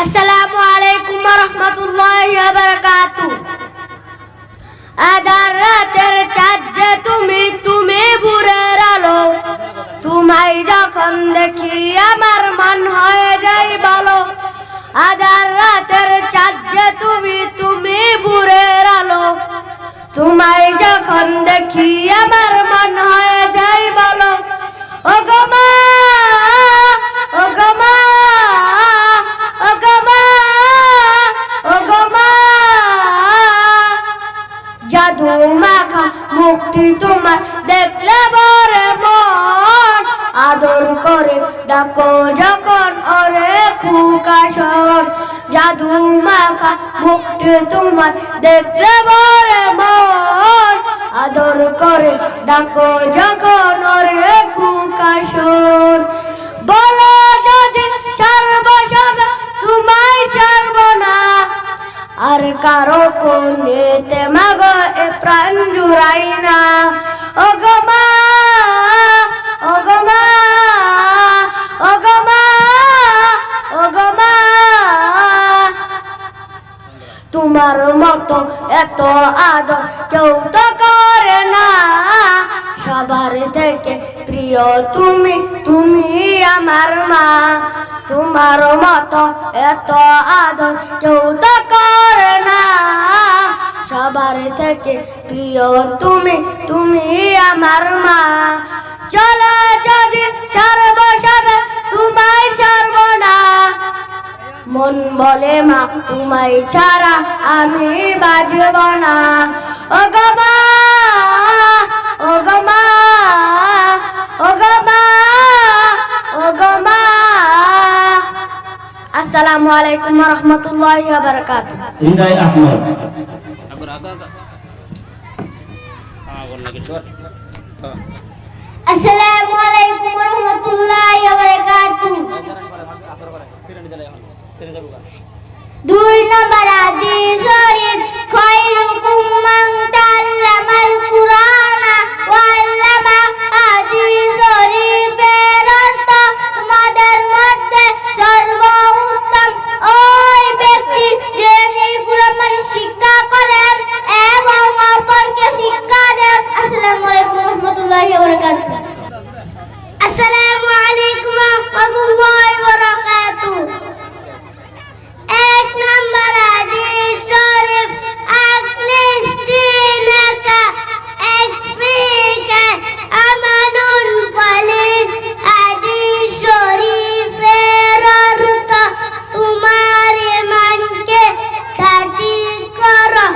আসসালামু আলাইকুম ওয়া রাহমাতুল্লাহি ওয়া বারাকাতুহু। আধার রাতের চাঁদ যে তুমি, তুমি ভোরের আলো, তোমায় যখন দেখি আমার মন হয়ে যায় ভালো। আধার রাতের চাঁদ যে তুমি, তুমি ভোরের আলো, তোমায় যখন দেখি আমার মন হয়ে যায় ভালো। ও গো মা, ও গো মা, ও গো মা, ও গো মা, জাদু মাখা মুক্তি তোমার দেখলে বরে মন, আদর করে ডাকো যখন ওরে খুকাশন। জাদু মাখা মুক্তি তোমার দেখলে বরে মন, আদর করে ডাকো যখন ওরে খুকাশন। বলো যদি ছাড়ব সব তোমায় ছাড়ব না, আর কারো কোনেতে মাগো এ প্রাণ জুড়াই না। ও গো মা, ও গো মা, ও গো মা, ও গো মা, তোমার মতো এত আদর কেউ তো করে না। সবার থেকে প্রিয় তুমি, তুমি আমার মা। তোমার মতো এত আদর কেউ তো করে না। সবার থেকে প্রিয় তুমি, তুমি আমার মা। চলো যদি ছাড়ব সব তোমায় ছাড়ব না, মন বলে মা তোমায় ছাড়া আমি বাঁচব না। ও গো মা, ও গো মা, ও গো মা, ও গো মা। আসসালামু আলাইকুম ওয়া রাহমাতুল্লাহি ওয়া বারাকাতুহু। হৃদয় আহমদ। আসসালামু আলাইকুম ওয়া রাহমাতুল্লাহি ওয়া বারাকাতুহু। 2 নম্বর হাদিস শরীফ, খায়রুকুম মান তাআল্লামাল কুরআনা ওয়া আল্লামা। হাদিস শরীফের অর্থ, তোমাদের মধ্যে সর্বোত্তম ওই ব্যক্তি যিনি কুরআন শিক্ষা করেন এবং অপরকে শিক্ষা দেন। আসসালামু আলাইকুম ওয়া রাহমাতুল্লাহি ওয়া বারাকাতুহু। আসসালামু আলাইকুম ওয়া রাহমাতুল্লাহি ওয়া বারাকাতুহু। 1 নম্বর হাদিস শরীফ, আকলিস দিনাকা একফিকা আমানুল কলিল। হাদিস শরীফের অর্থ, তোমার ঈমানকে খাঁটি করো,